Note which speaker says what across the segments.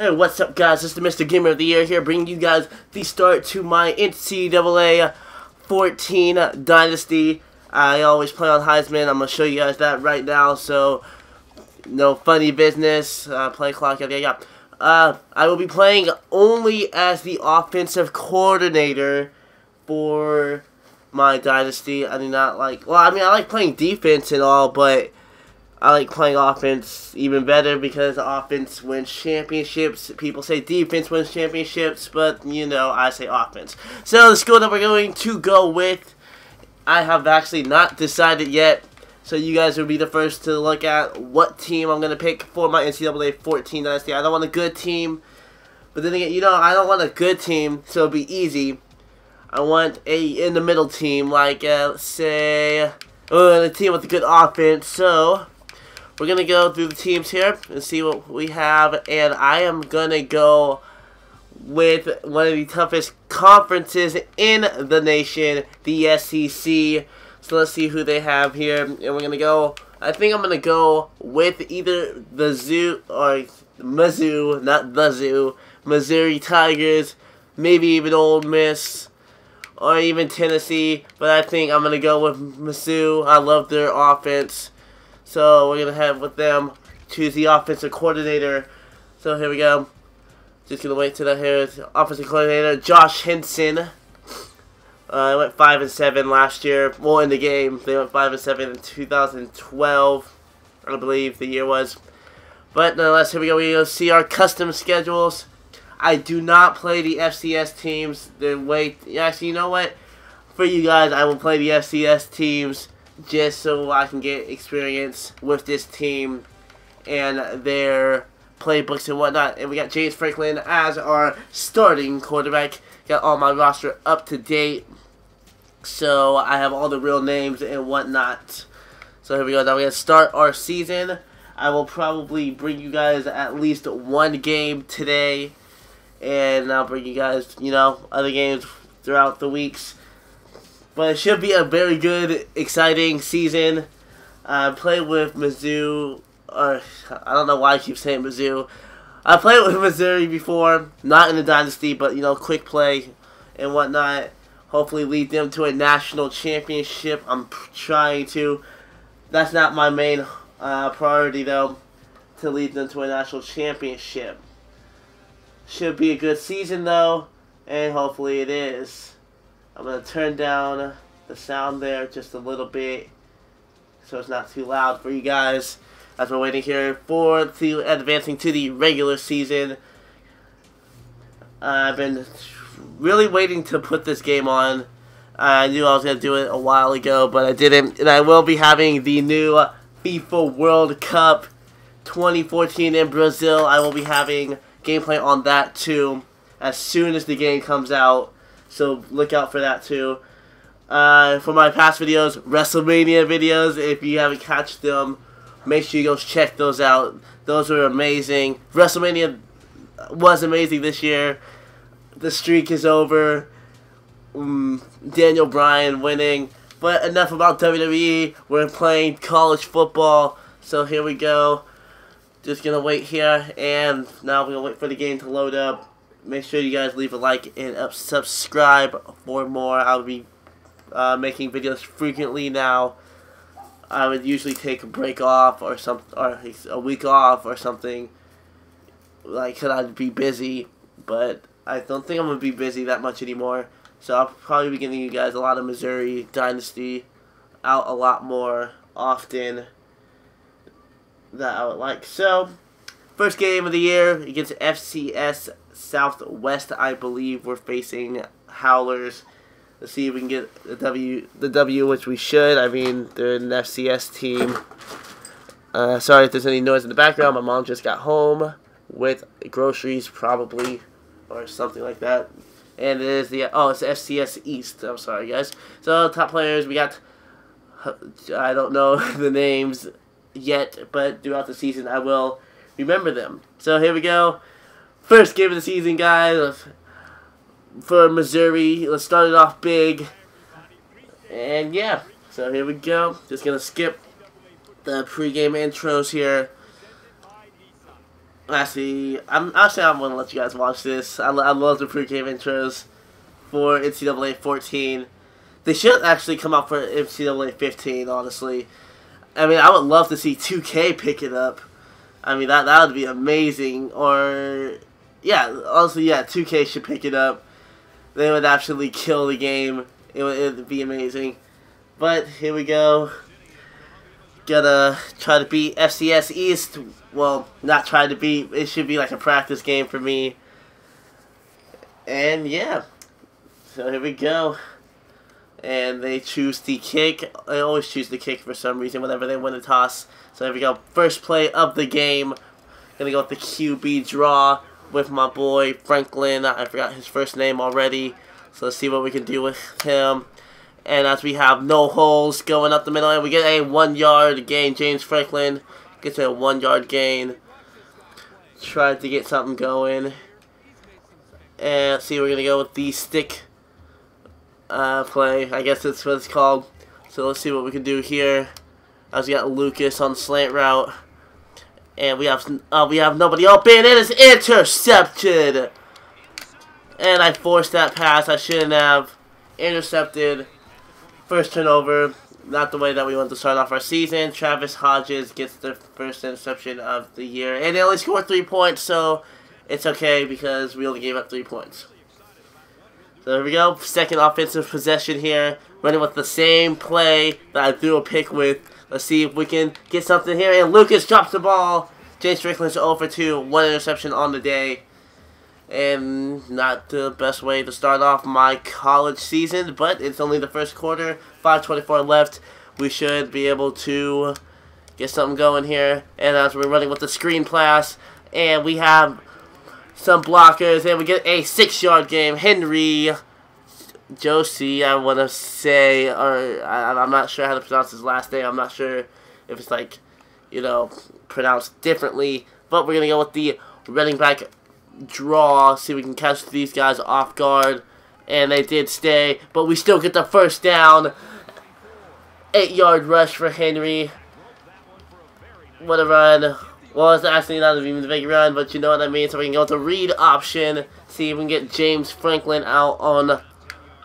Speaker 1: Hey, what's up, guys? This is the Mr. Gamer of the Year here, bringing you guys the start to my NCAA 14 Dynasty. I always play on Heisman. I'm going to show you guys that right now, so no funny business. Play clock, yeah. I will be playing only as the offensive coordinator for my Dynasty. I do not like, well, I mean, I like playing defense and all, but I like playing offense even better because offense wins championships. People say defense wins championships, but, you know, I say offense. So, the school that we're going to go with, I have actually not decided yet. So, you guys will be the first to look at what team I'm going to pick for my NCAA 14 Dynasty. I don't want a good team, but then again, you know, I don't want a good team, so it'll be easy. I want a in-the-middle team, like, let's say, a team with a good offense. So, we're going to go through the teams here and see what we have, and I am going to go with one of the toughest conferences in the nation, the SEC. So let's see who they have here, and we're going to go, I think I'm going to go with either the Zoo, or Mizzou, not the Zoo, Missouri Tigers, maybe even Ole Miss, or even Tennessee, but I think I'm going to go with Mizzou. I love their offense. So we're going to have with them choose the offensive coordinator. So here we go. Just going to wait till I hear offensive coordinator Josh Henson. I went 5-7 last year. Well, in the game, they went 5-7 in 2012, I believe the year was. But nonetheless, here we go. We go see our custom schedules. I do not play the FCS teams. Actually, you know what? For you guys, I will play the FCS teams, just so I can get experience with this team and their playbooks and whatnot. And we got James Franklin as our starting quarterback. Got all my roster up to date, so I have all the real names and whatnot. So here we go. Now we're going to start our season. I will probably bring you guys at least one game today, and I'll bring you guys, you know, other games throughout the weeks. But it should be a very good, exciting season. I played with Mizzou, or I don't know why I keep saying Mizzou. I played with Missouri before, not in the Dynasty, but, you know, quick play and whatnot. Hopefully lead them to a national championship. I'm trying to. That's not my main priority, though, to lead them to a national championship. Should be a good season, though, and hopefully it is. I'm going to turn down the sound there just a little bit so it's not too loud for you guys as we're waiting here for advancing to the regular season. I've been really waiting to put this game on. I knew I was going to do it a while ago, but I didn't. And I will be having the new FIFA World Cup 2014 in Brazil. I will be having gameplay on that too as soon as the game comes out. So look out for that too. For my past videos, WrestleMania videos, if you haven't catched them, make sure you go check those out. Those were amazing. WrestleMania was amazing this year. The streak is over. Daniel Bryan winning. But enough about WWE. We're playing college football. So here we go. Just going to wait here. And now we're going to wait for the game to load up. Make sure you guys leave a like and subscribe for more. I'll be making videos frequently now. I would usually take a break off or a week off or something. Like, cause I'd be busy, but I don't think I'm gonna be busy that much anymore. So I'll probably be giving you guys a lot of Missouri Dynasty out a lot more often that I would like. So, first game of the year against FCS Southwest, I believe we're facing Howlers. Let's see if we can get the W, which we should. I mean, they're an FCS team. Sorry if there's any noise in the background. My mom just got home with groceries, probably, or something like that. And it is it's FCS East. I'm sorry, guys. So, top players, we got, I don't know the names yet, but throughout the season, I will remember them. So, here we go. First game of the season, guys, for Missouri. Let's start it off big. And yeah, so here we go. Just going to skip the pregame intros here. Actually, I'm gonna let you guys watch this. I love the pregame intros for NCAA 14. They should actually come out for NCAA 15. Honestly, I mean, I would love to see 2K pick it up. I mean, that would be amazing. Or yeah, honestly, yeah, 2K should pick it up. They would actually kill the game. It would be amazing. But here we go. Gotta try to beat FCS East. Well, not try to beat. It should be like a practice game for me. And yeah. So here we go. And they choose the kick. They always choose the kick for some reason whenever they win a toss. So here we go. First play of the game. Gonna go with the QB draw with my boy Franklin. I forgot his first name already. So let's see what we can do with him. And as we have no holes going up the middle, and we get a 1 yard gain. James Franklin gets a 1 yard gain. Tried to get something going. And let's see, we're going to go with the stick play. I guess that's what it's called. So let's see what we can do here. As we got Lucas on the slant route. And we have nobody open. It is intercepted. And I forced that pass. I shouldn't have. Intercepted. First turnover, not the way that we want to start off our season. Travis Hodges gets the first interception of the year. And they only scored 3 points, so it's okay because we only gave up 3 points. So there we go. Second offensive possession here. Running with the same play that I threw a pick with. Let's see if we can get something here. And Lucas drops the ball. James Strickland's 0 for 2. 1 interception on the day. And not the best way to start off my college season, but it's only the first quarter. 5:24 left. We should be able to get something going here. And as we're running with the screen pass, and we have some blockers, and we get a 6 yard game. Henry Josie, I want to say, or I'm not sure how to pronounce his last name. I'm not sure if it's like, you know, pronounced differently. But we're going to go with the running back draw, see if we can catch these guys off guard, and they did stay, but we still get the first down. 8 yard rush for Henry. What a run. Well, it's actually not even a big run, but you know what I mean. So we can go to read option, see if we can get James Franklin out on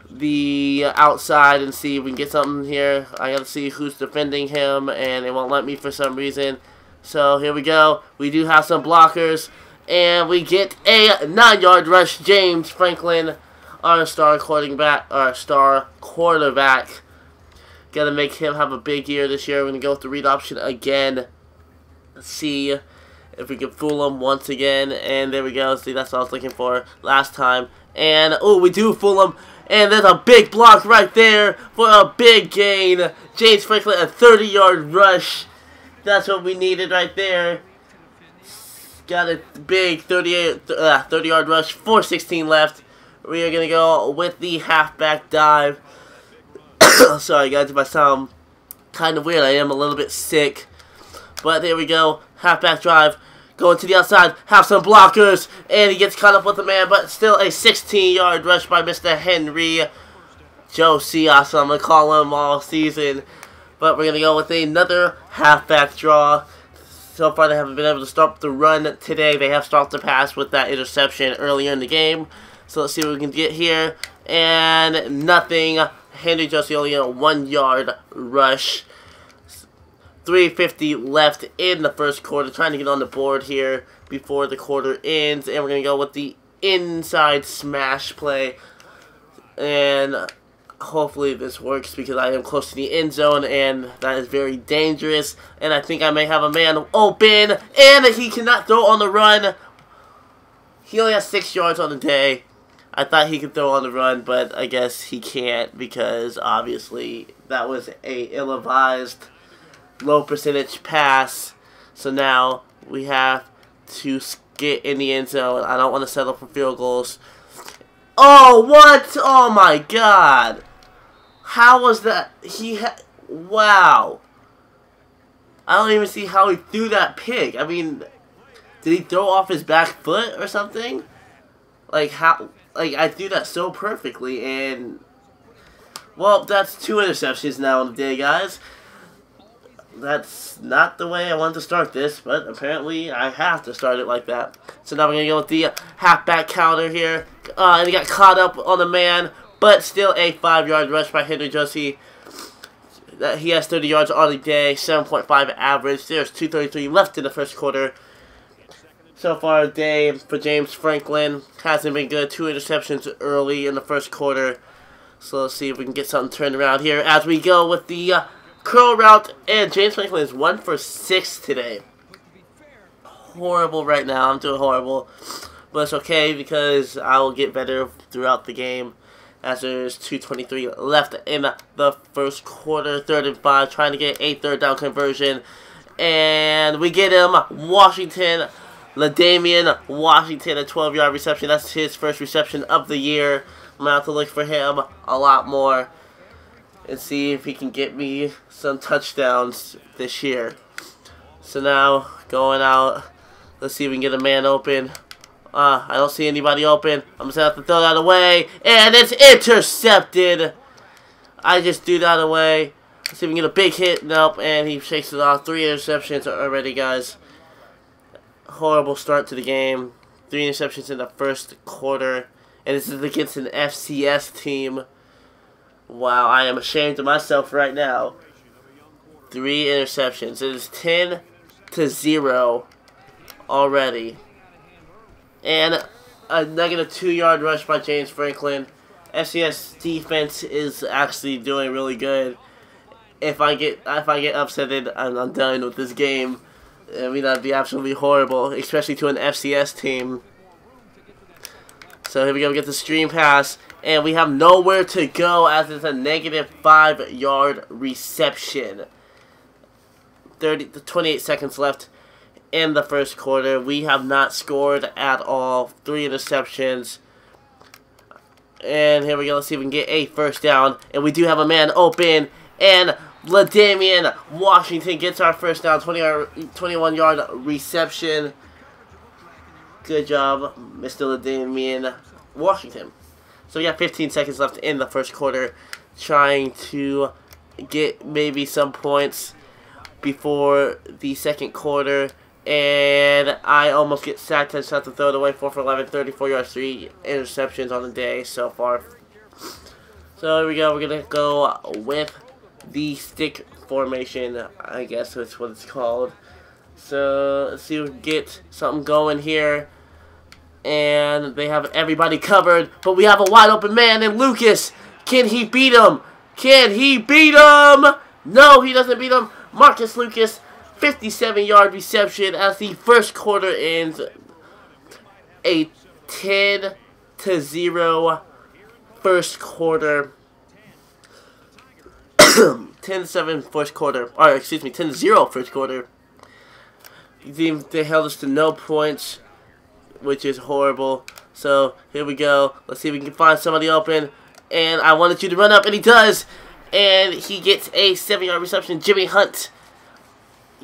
Speaker 1: the outside and see if we can get something here. I gotta see who's defending him, and it won't let me for some reason. So here we go. We do have some blockers. And we get a 9 yard rush. James Franklin, our star quarterback. Gotta make him have a big year this year. We're gonna go with the read option again. Let's see if we can fool him once again. And there we go. See, that's what I was looking for last time. And oh, we do fool him. And there's a big block right there for a big gain. James Franklin, a 30 yard rush. That's what we needed right there. Got a big 30 yard rush, 4:16 left. We are going to go with the halfback dive. Sorry guys, if I sound kind of weird, I am a little bit sick. But there we go, halfback drive. Going to the outside, have some blockers, and he gets caught up with the man, but still a 16 yard rush by Mr. Henry Josie. I'm going to call him all season. But we're going to go with another halfback draw. So far, they haven't been able to stop the run today. They have stopped the pass with that interception earlier in the game. So let's see what we can get here. And nothing. Henry Josie only a 1 yard rush. 3:50 left in the first quarter. Trying to get on the board here before the quarter ends. And we're going to go with the inside smash play. And hopefully this works because I am close to the end zone and that is very dangerous. And I think I may have a man open. And he cannot throw on the run. He only has 6 yards on the day. I thought he could throw on the run, but I guess he can't because obviously that was a ill-advised low percentage pass. So now we have to get in the end zone. I don't want to settle for field goals. Oh, what? Oh my god. How was that? Wow. I don't even see how he threw that pick. I mean, did he throw off his back foot or something? Like, how? Like, I threw that so perfectly, and well, that's 2 interceptions now in the day, guys. that's not the way I wanted to start this, but apparently I have to start it like that. So now we're going to go with the halfback counter here. And he got caught up on the man, but still a 5-yard rush by Henry Josie. He has 30 yards on the day, 7.5 average. There's 2:33 left in the first quarter. So far, the day for James Franklin hasn't been good. 2 interceptions early in the first quarter. So let's see if we can get something turned around here as we go with the curl route. And James Franklin is 1 for 6 today. Horrible right now. I'm doing horrible. But it's okay because I will get better throughout the game. As there's 2:23 left in the first quarter. 3rd and 5. Trying to get a 3rd down conversion. And we get him. Washington. LaDamian Washington, a 12-yard reception. That's his first reception of the year. I'm going to have to look for him a lot more and see if he can get me some touchdowns this year. So now, going out, let's see if we can get a man open. I don't see anybody open. I'm just going to have to throw that away, and it's intercepted. I just threw that away. Let's see if we can get a big hit. Nope, and he shakes it off. 3 interceptions already, guys. Horrible start to the game. 3 interceptions in the first quarter. And this is against an FCS team. Wow, I am ashamed of myself right now. 3 interceptions. It is 10-0 already. And a negative 2-yard rush by James Franklin. FCS defense is actually doing really good. If I get upsetted, I'm done with this game. I mean, that'd be absolutely horrible, especially to an FCS team. So here we go, we get the stream pass, and we have nowhere to go as it's a negative 5-yard reception. 28 seconds left in the first quarter. We have not scored at all. 3 interceptions. And here we go, let's see if we can get a 1st down. And we do have a man open, and LaDamian Washington gets our 1st down, 21-yard reception. Good job, Mr. LaDamian Washington. So we got 15 seconds left in the first quarter, trying to get maybe some points before the second quarter. And I almost get sacked. I just have to throw it away. 4 for 11, 34 yards, 3 interceptions on the day so far. So here we go. We're going to go with the stick formation, I guess that's what it's called. So let's see if we can get something going here. And they have everybody covered, but we have a wide open man in Lucas. Can he beat him? Can he beat him? No, he doesn't beat him. Marcus Lucas, 57-yard reception as the first quarter ends. A 10-0 first quarter. 10-7 first quarter. Or, excuse me, 10-0 first quarter. They held us to no points, which is horrible. So, here we go. Let's see if we can find somebody open. And I wanted you to run up, and he does. And he gets a 7-yard reception. Jimmy Hunt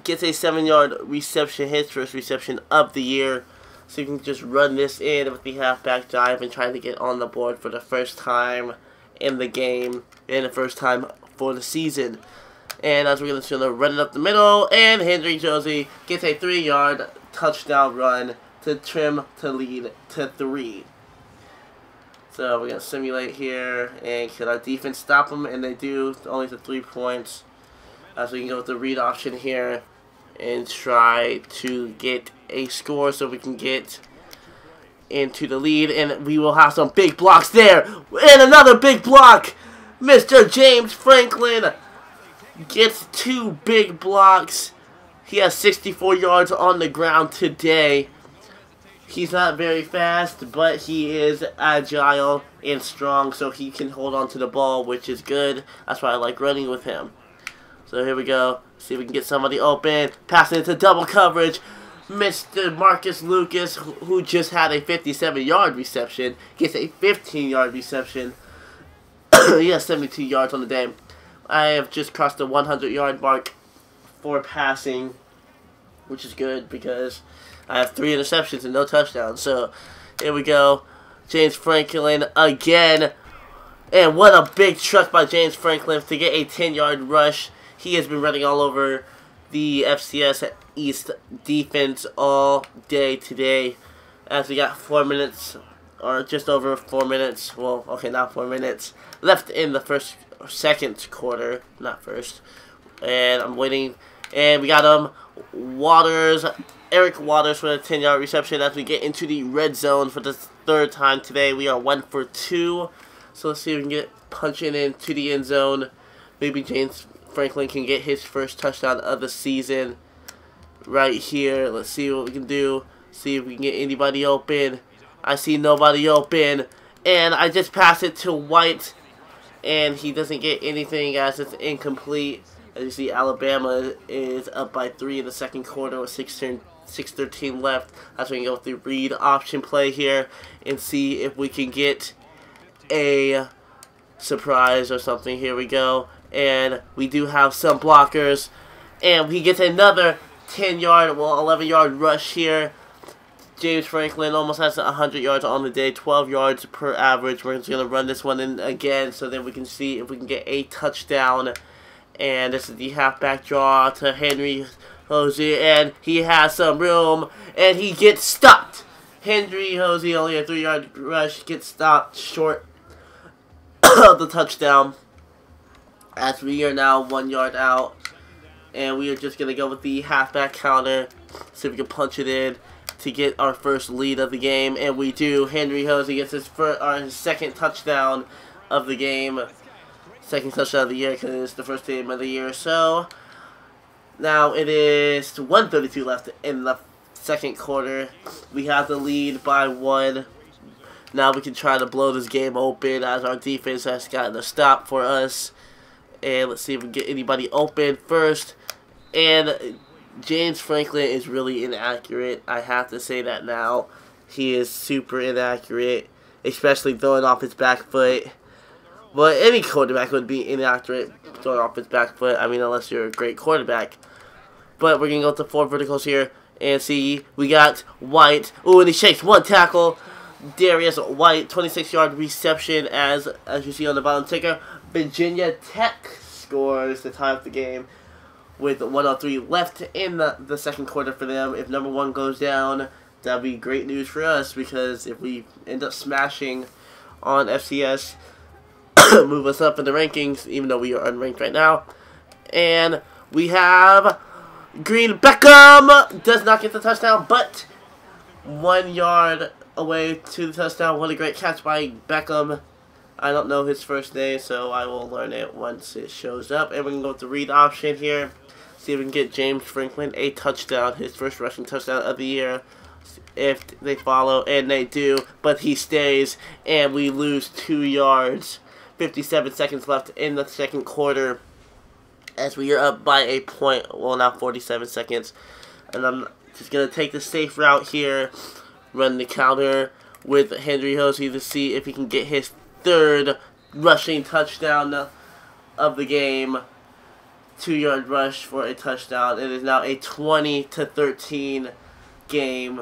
Speaker 1: gets a 7-yard reception, his first reception of the year. So you can just run this in with the halfback dive and try to get on the board for the first time in the game. And the first time for the season. And as we're going to run it up the middle. And Henry Josie gets a 3-yard touchdown run to trim to lead to 3. So we're going to simulate here, and can our defense stop them? And they do, only to 3 points. As we can go with the read option here and try to get a score so we can get into the lead. And we will have some big blocks there. And another big block! Mr. James Franklin gets 2 big blocks. He has 64 yards on the ground today. He's not very fast, but he is agile and strong, so he can hold on to the ball, which is good. That's why I like running with him. So here we go. See if we can get somebody open. Passing into double coverage. Mr. Marcus Lucas, who just had a 57-yard reception, gets a 15-yard reception. He has 72 yards on the day. I have just crossed the 100-yard mark for passing, which is good because I have 3 interceptions and no touchdowns. So, here we go. James Franklin again. And what a big truck by James Franklin to get a 10-yard rush. He has been running all over the FCS East defense all day today, as we got 4 minutes, or just over 4 minutes, well, okay, not 4 minutes, left in the second quarter, not first, and I'm waiting, and we got Eric Waters for a 10-yard reception as we get into the red zone for the third time today. We are 1 for 2, so let's see if we can get punching into the end zone. Maybe James Franklin can get his first touchdown of the season right here. Let's see what we can do. See if we can get anybody open. I see nobody open. And I just pass it to White. And he doesn't get anything as it's incomplete. As you see, Alabama is up by 3 in the second quarter with 6:13 left. That's when we go with the read option play here. And see if we can get a surprise or something. Here we go. And we do have some blockers. And he gets another 10-yard, well, 11-yard rush here. James Franklin almost has 100 yards on the day, 12 yards per average. We're just going to run this one in again so then we can see if we can get a touchdown. And this is the halfback draw to Henry Hosey. And he has some room. And he gets stopped. Henry Hosey, only a 3-yard rush, gets stopped short of the touchdown. As we are now 1 yard out. And we are just going to go with the halfback counter. See if we can punch it in to get our first lead of the game. And we do. Henry Hosey gets his second touchdown of the game. Second touchdown of the year because it's the first game of the year. So now it is 1:32 left in the second quarter. We have the lead by 1. Now we can try to blow this game open as our defense has gotten a stop for us. And let's see if we can get anybody open first. And James Franklin is really inaccurate. I have to say that now. He is super inaccurate, especially throwing off his back foot. But any quarterback would be inaccurate throwing off his back foot. I mean, unless you're a great quarterback. But we're going to go to 4 verticals here. And see, we got White. Ooh, and he shakes 1 tackle. Darius White, 26-yard reception as you see on the bottom ticker. Virginia Tech scores to tie up the game with 1:03 left in the second quarter for them. If number 1 goes down, that would be great news for us, because if we end up smashing on FCS, move us up in the rankings, even though we are unranked right now. And we have Green Beckham does not get the touchdown, but 1 yard away to the touchdown. What a great catch by Beckham. I don't know his first name, so I will learn it once it shows up. And we can go with the read option here. See if we can get James Franklin a touchdown, his first rushing touchdown of the year. If they follow, and they do, but he stays, and we lose 2 yards. 57 seconds left in the second quarter as we are up by a point. Well, now 47 seconds. And I'm just going to take the safe route here. Run the counter with Henry Hosey to see if he can get his 3rd rushing touchdown of the game. 2-yard rush for a touchdown. It is now a 20-13 game.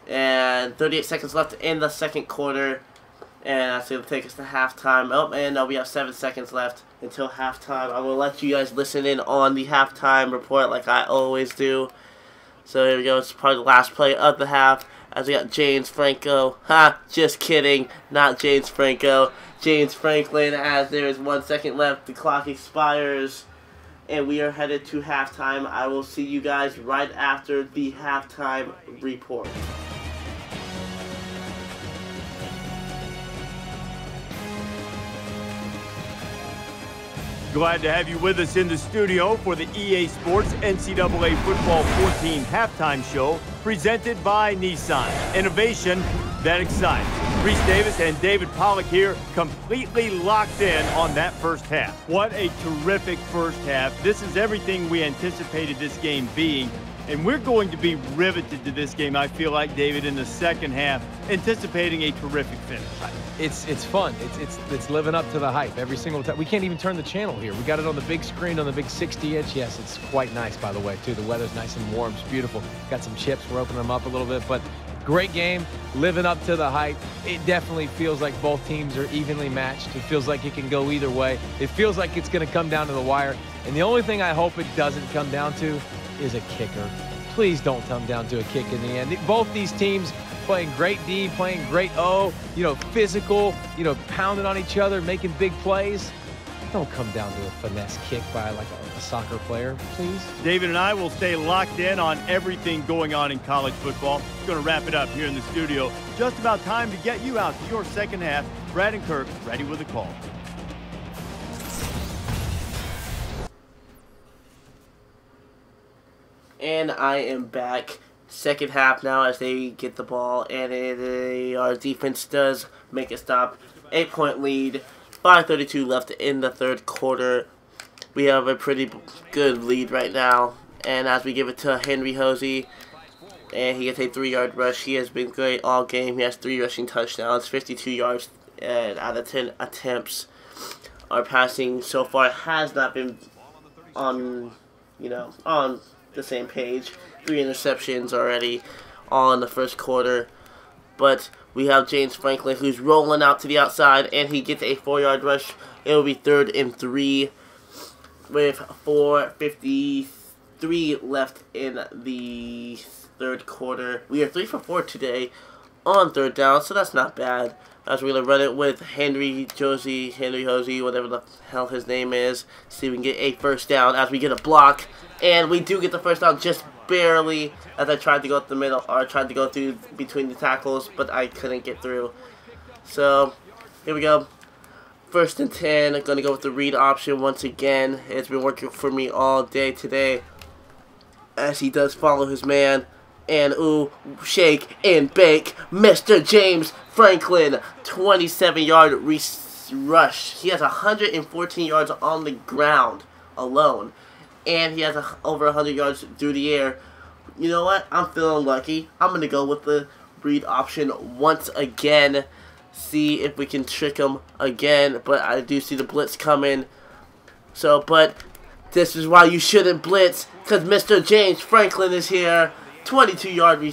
Speaker 1: And 38 seconds left in the second quarter. And that's going to take us to halftime. Oh, and no, we have 7 seconds left until halftime. I will let you guys listen in on the halftime report like I always do. So here we go. It's probably the last play of the half. As we got James Franco. Ha! Just kidding. Not James Franco. James Franklin, as there is 1 second left. The clock expires. And we are headed to halftime. I will see you guys right after the halftime report.
Speaker 2: Glad to have you with us in the studio for the EA Sports NCAA Football 14 halftime show presented by Nissan. Innovation that excites. Reese Davis and David Pollock here, completely locked in on that first half. What a terrific first half. This is everything we anticipated this game being. And we're going to be riveted to this game, I feel like, David, in the second half, anticipating a terrific finish.
Speaker 3: It's fun. It's living up to the hype every single time. We can't even turn the channel here. We got it on the big screen, on the big 60-inch. Yes, it's quite nice, by the way, too. The weather's nice and warm. It's beautiful. Got some chips. We're opening them up a little bit, but great game, living up to the hype. It definitely feels like both teams are evenly matched. It feels like it can go either way. It feels like it's going to come down to the wire. And the only thing I hope it doesn't come down to is a kicker. Please don't come down to a kick in the end. Both these teams playing great D, playing great O, you know, physical, you know, pounding on each other, making big plays. Don't come down to a finesse kick by like a soccer player, please.
Speaker 2: David and I will stay locked in on everything going on in college football. We're going to wrap it up here in the studio. Just about time to get you out to your second half. Brad and Kirk ready with a call.
Speaker 1: And I am back. Second half now as they get the ball, and our defense does make a stop. 8-point lead, 5:32 left in the third quarter. We have a pretty good lead right now. And as we give it to Henry Hosey, and he gets a 3-yard rush. He has been great all game. He has 3 rushing touchdowns, 52 yards out of 10 attempts. Our passing so far has not been on the same page. 3 interceptions already all in the first quarter. But we have James Franklin who's rolling out to the outside, and he gets a 4-yard rush. It will be 3rd and 3 with 4:53 left in the third quarter. We are 3 for 4 today on 3rd down, so that's not bad. As we're going to run it with Henry Hosey, whatever the hell his name is. See if we can get a first down as we get a block. And we do get the first down just barely, as I tried to go up the middle, or I tried to go through between the tackles, but I couldn't get through. So, here we go. 1st and 10, I'm going to go with the read option once again. It's been working for me all day today, as he does follow his man. And ooh, shake and bake, Mr. James Franklin, 27-yard rush. He has 114 yards on the ground alone, and he has over 100 yards through the air. You know what? I'm feeling lucky. I'm going to go with the read option once again. See if we can trick him again, but I do see the blitz coming. So, but this is why you shouldn't blitz, because Mr. James Franklin is here. 22-yard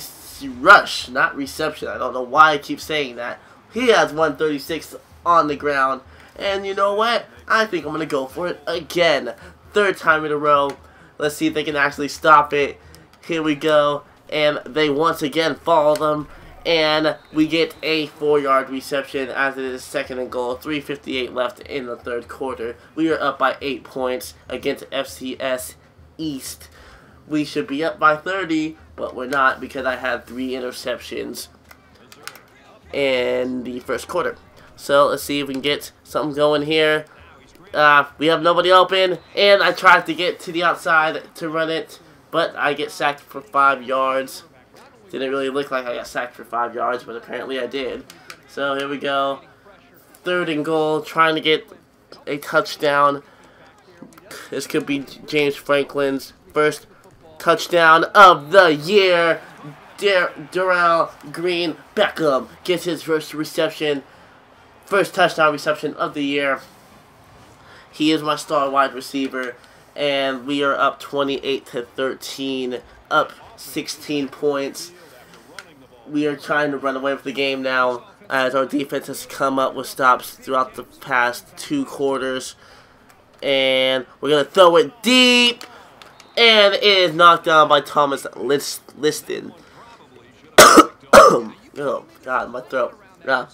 Speaker 1: rush, not reception. I don't know why I keep saying that. He has 136 on the ground. And you know what? I think I'm going to go for it again. 3rd time in a row. Let's see if they can actually stop it. Here we go. And they once again follow them. And we get a 4-yard reception as it is 2nd and goal. 3:58 left in the third quarter. We are up by 8 points against FCS East. We should be up by 30, but we're not because I had 3 interceptions in the first quarter. So let's see if we can get something going here. We have nobody open, and I tried to get to the outside to run it, but I get sacked for 5 yards. Didn't really look like I got sacked for 5 yards, but apparently I did. So here we go. 3rd and goal, trying to get a touchdown. This could be James Franklin's first touchdown of the year. Darrell Green Beckham gets his first touchdown reception of the year. He is my star wide receiver, and we are up 28-13, up 16 points. We are trying to run away with the game now, as our defense has come up with stops throughout the past 2 quarters. And we're going to throw it deep. And it is knocked down by Thomas Liston. Oh, God, my throat. Yeah.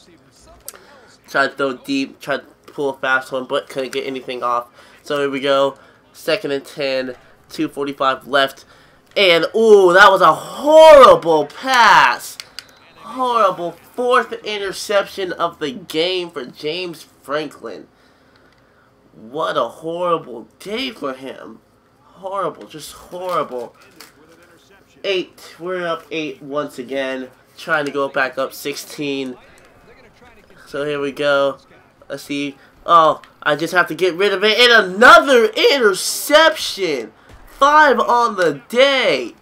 Speaker 1: Tried to throw deep, tried to pull a fast one, but couldn't get anything off. So here we go. 2nd and 10, 2:45 left. And, ooh, that was a horrible pass. Horrible 4th interception of the game for James Franklin. What a horrible day for him. Horrible, just horrible. 8, we're up 8 once again. Trying to go back up 16. So here we go. Let's see. Oh, I just have to get rid of it. And another interception. 5 on the day.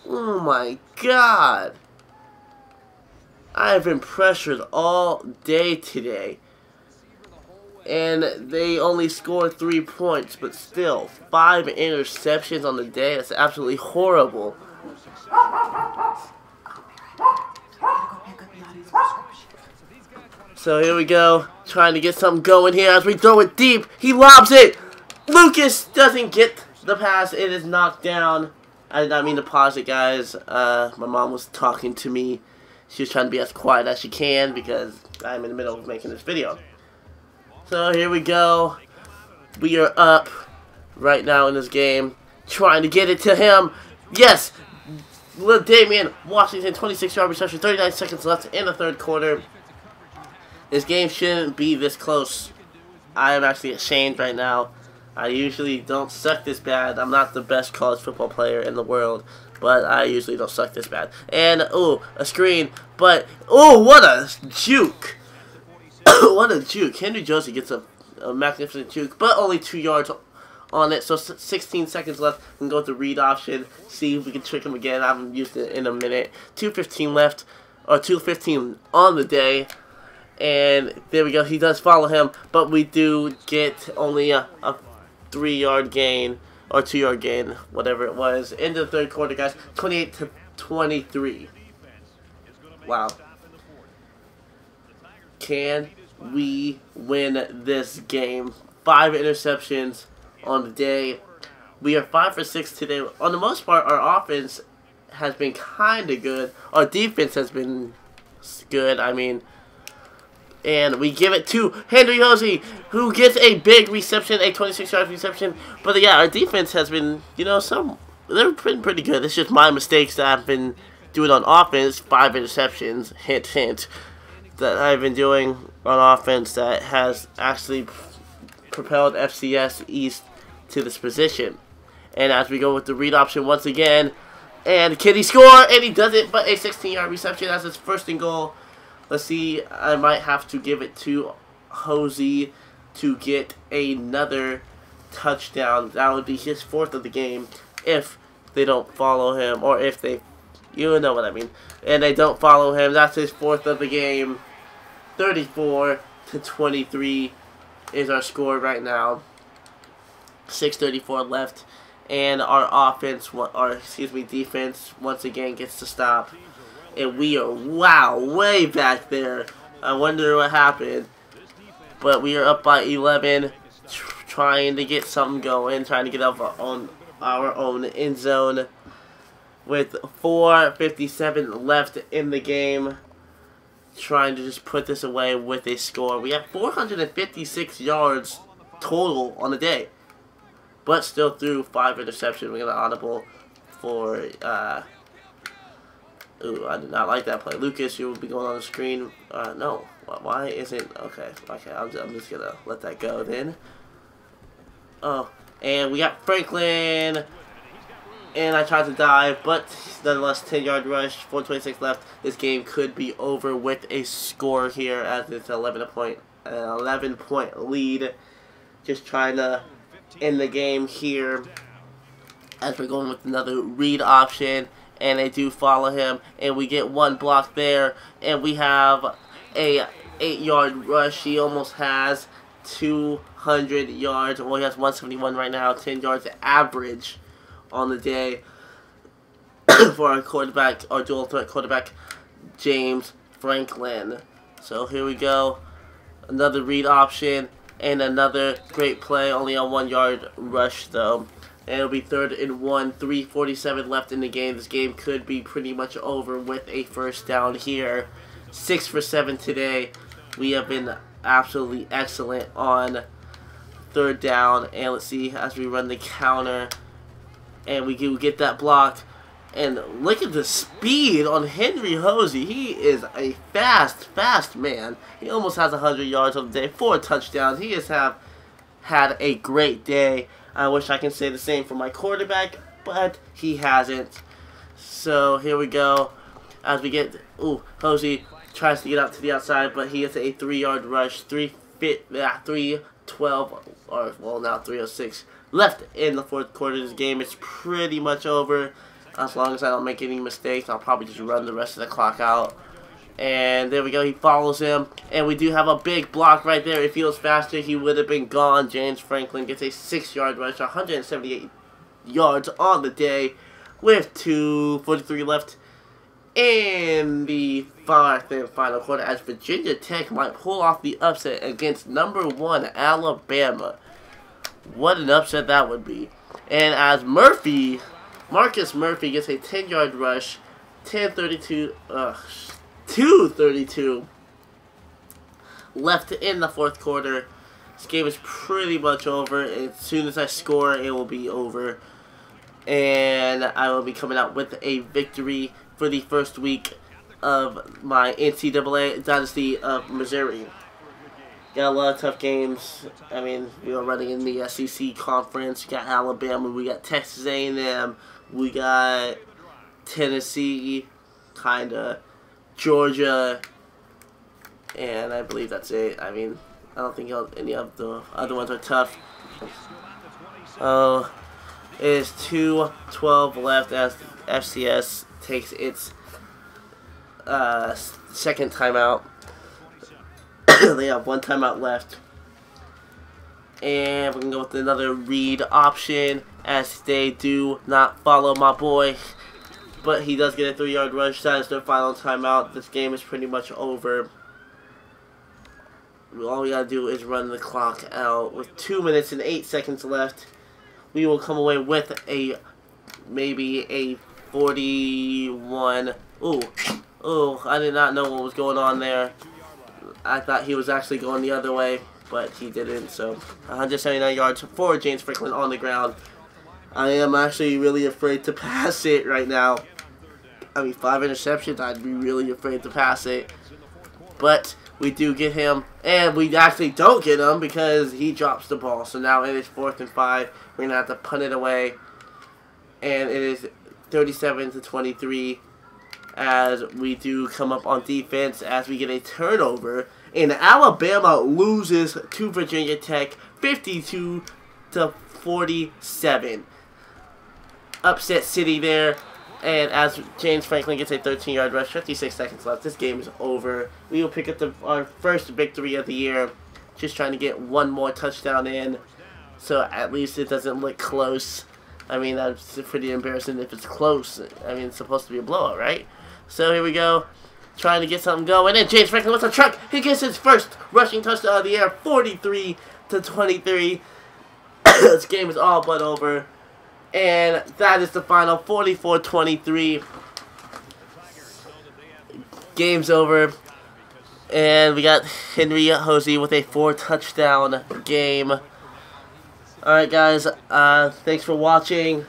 Speaker 1: Oh my God. I have been pressured all day today. And they only scored 3 points, but still, 5 interceptions on the day. That's absolutely horrible. So here we go, trying to get something going here as we throw it deep. He lobs it. Lucas doesn't get the pass. It is knocked down. I did not mean to pause it, guys. My mom was talking to me. She was trying to be as quiet as she can because I'm in the middle of making this video. So here we go. We are up right now in this game. Trying to get it to him. Yes! Little Damian Washington, 26-yard reception, 39 seconds left in the third quarter. This game shouldn't be this close. I am actually ashamed right now. I usually don't suck this bad. I'm not the best college football player in the world, but I usually don't suck this bad. And, ooh, a screen, but, ooh, what a juke. What a juke. Henry Josie gets a magnificent juke, but only 2 yards on it, so 16 seconds left. We can go with the read option, see if we can trick him again. I haven't used it in a minute. 2:15 left, or 2:15 on the day. And there we go. He does follow him, but we do get only a 3-yard gain, or 2-yard gain, whatever it was. Into the third quarter, guys. 28-23. Wow. Can we win this game? 5 interceptions on the day. We are 5 for 6 today. On the most part, our offense has been kind of good. Our defense has been good. I mean, and we give it to Henry Hosey, who gets a big reception, a 26-yard reception. But yeah, our defense has been, you know, they've been pretty good. It's just my mistakes that I've been doing on offense. 5 interceptions, hint, hint, that I've been doing on offense that has actually propelled FCS East to this position. And as we go with the read option once again, and can he score? And he doesn't, but a 16-yard reception as his first and goal. Let's see, I might have to give it to Hosey to get another touchdown. That would be his 4th of the game if they don't follow him, or if they, you know what I mean. And they don't follow him. That's his 4th of the game. 34-23 is our score right now. 6:34 left, and our offense, defense once again gets to stop. And we are, wow, way back there. I wonder what happened. But we are up by 11, trying to get something going, trying to get up on our own end zone. With 4:57 left in the game, trying to just put this away with a score. We have 456 yards total on the day, but still threw 5 interceptions. We got an audible for, ooh, I did not like that play. Lucas, you will be going on the screen. No. Why isn't... Okay, I'm just going to let that go then. Oh, and we got Franklin. And I tried to dive, but nonetheless, 10-yard rush, 4:26 left. This game could be over with a score here as it's an 11-point lead. Just trying to end the game here as we're going with another read option. And they do follow him, and we get 1 block there, and we have a 8-yard rush. He almost has 200 yards. Well, he has 171 right now, 10 yards average on the day for our quarterback, our dual threat quarterback, James Franklin. So here we go, another read option, and another great play, only a 1-yard rush though. And it'll be 3rd and 1, 3:47 left in the game. This game could be pretty much over with a first down here. 6 for 7 today. We have been absolutely excellent on 3rd down. And let's see, as we run the counter, and we do get that block. And look at the speed on Henry Hosey. He is a fast man. He almost has 100 yards on the day, 4 touchdowns. He has had a great day. I wish I can say the same for my quarterback, but he hasn't. So here we go. As we get, ooh, Hosey tries to get out to the outside, but he has a 3-yard rush. 3:12, or well now 3:06 left in the 4th quarter of this game. It's pretty much over. As long as I don't make any mistakes, I'll probably just run the rest of the clock out. And there we go, he follows him. And we do have a big block right there. If he was faster, he would have been gone. James Franklin gets a 6-yard rush, 178 yards on the day with 2:43 left in the 4th and final quarter, as Virginia Tech might pull off the upset against #1 Alabama. What an upset that would be. And as Marcus Murphy gets a 10-yard rush, 2:32 left in the fourth quarter. This game is pretty much over. As soon as I score, it will be over. And I will be coming out with a victory for the first week of my NCAA Dynasty of Missouri. Got a lot of tough games. I mean, we are running in the SEC conference. We got Alabama, we got Texas A&M, we got Tennessee, kinda, Georgia, and I believe that's it. I mean, I don't think any of the other ones are tough. Oh, it is 2:12 left as FCS takes its second timeout. They have one timeout left. And we're going to go with another read option as they do not follow my boy. But he does get a 3-yard rush. That is their final timeout. This game is pretty much over. All we got to do is run the clock out. With 2 minutes and 8 seconds left, we will come away with maybe a 41. Ooh, I did not know what was going on there. I thought he was actually going the other way, but he didn't. So 179 yards for James Franklin on the ground. I am actually really afraid to pass it right now. I mean, 5 interceptions, I'd be really afraid to pass it. But we do get him, and we actually don't get him because he drops the ball. So now it is 4th and 5. We're going to have to punt it away. And it is 37-23. As we do come up on defense, as we get a turnover, and Alabama loses to Virginia Tech 52-47. Upset city there, and as James Franklin gets a 13-yard rush, 56 seconds left. This game is over. We will pick up our first victory of the year. Just trying to get one more touchdown in, so at least it doesn't look close. I mean, that's pretty embarrassing if it's close. I mean, it's supposed to be a blowout, right? So here we go, trying to get something going. And James Franklin with a truck. He gets his first rushing touchdown of the year, 43-23. This game is all but over. And that is the final, 44-23. Game's over. And we got Henry Hosey with a 4-touchdown game. Alright guys, thanks for watching.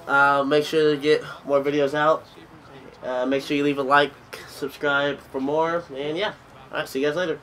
Speaker 1: Make sure to get more videos out. Make sure you leave a like, subscribe for more, and yeah. Alright, see you guys later.